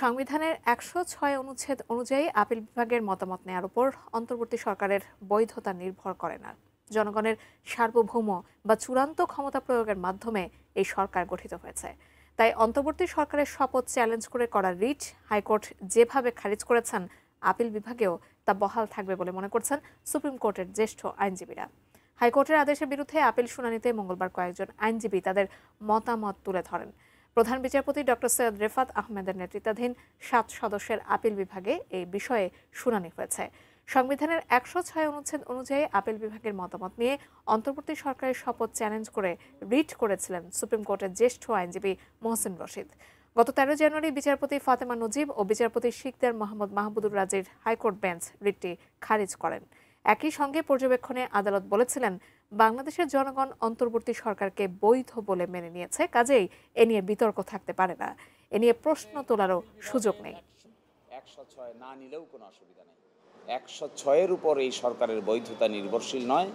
সংবিধানের ১০৬ অনুচ্ছেদ অনুযায়ী আপিল বিভাগের মতামত নেওয়ার উপর অন্তর্বর্তী সরকারের বৈধতা নির্ভর করে না। জনগণের সার্বভৌম বা চূড়ান্ত ক্ষমতা প্রয়োগের মাধ্যমে এই সরকার গঠিত হয়েছে। তাই অন্তর্বর্তী সরকারের শপথ চ্যালেঞ্জ করে করা রিট হাইকোর্ট যেভাবে খারিজ করেছেন, আপিল বিভাগেও তা বহাল থাকবে বলে মনে করছেন সুপ্রিম কোর্টের জ্যেষ্ঠ আইনজীবীরা। হাইকোর্টের আদেশের বিরুদ্ধে আপিল শুনানিতে মঙ্গলবার কয়েকজন আইনজীবী তাদের মতামত তুলে ধরেন। প্রধান বিচারপতি ডক্টর সৈয়দ রেফাত আহমেদের নেতৃত্বাধীন ৭ সদস্যের আপিল বিভাগে এই বিষয়ে শুনানি হয়েছে। সংবিধানের ১০৬ অনুচ্ছেদ অনুযায়ী আপিল বিভাগের মতামত নিয়ে অন্তর্বর্তী সরকারের শপথ চ্যালেঞ্জ করে রিট করেছিলেন সুপ্রিম কোর্টের জ্যেষ্ঠ আইনজীবী মোহসিন রশিদ। গত ১৩ জানুয়ারি বিচারপতি ফাতেমা নজিব ও বিচারপতি শিকদার মোহাম্মদ মাহমুদুর রাজির হাইকোর্ট বেঞ্চ রিটটি খারিজ করেন। একই সঙ্গে পর্যবেক্ষণে আদালত বলেছিলেন, বাংলাদেশের জনগণ অন্তর্বর্তী সরকারকে বৈধ বলে মেনে নিয়েছে, কাজেই এ নিয়ে বিতর্ক থাকতে পারে না, এ নিয়ে প্রশ্ন তোলারও সুযোগ নেই। ১০৬ না নিলেও কোনো অসুবিধা নেই। ১০৬-এর উপর এই সরকারের বৈধতা নির্ভরশীল নয়।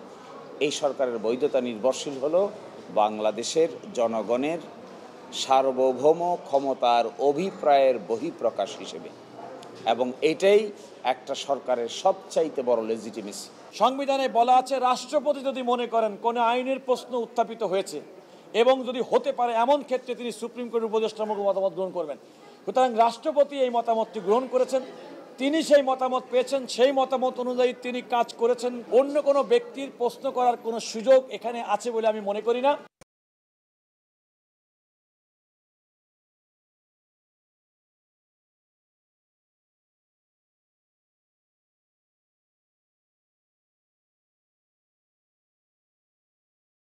এই সরকারের বৈধতা নির্ভরশীল হলো বাংলাদেশের জনগণের সার্বভৌম ক্ষমতার অভিপ্রায়ের বহিঃপ্রকাশ হিসেবে, এবং এটাই একটা সরকারের সবচাইতে বড় লেজিটিমেসি। সংবিধানে বলা আছে, রাষ্ট্রপতি যদি মনে করেন কোনো আইনের প্রশ্ন উত্থাপিত হয়েছে এবং যদি হতে পারে এমন ক্ষেত্রে তিনি সুপ্রিম কোর্টের উপদেষ্টামূলক মতামত গ্রহণ করবেন। সুতরাং রাষ্ট্রপতি এই মতামতটি গ্রহণ করেছেন, তিনি সেই মতামত পেয়েছেন, সেই মতামত অনুযায়ী তিনি কাজ করেছেন। অন্য কোনো ব্যক্তির প্রশ্ন করার কোনো সুযোগ এখানে আছে বলে আমি মনে করি না।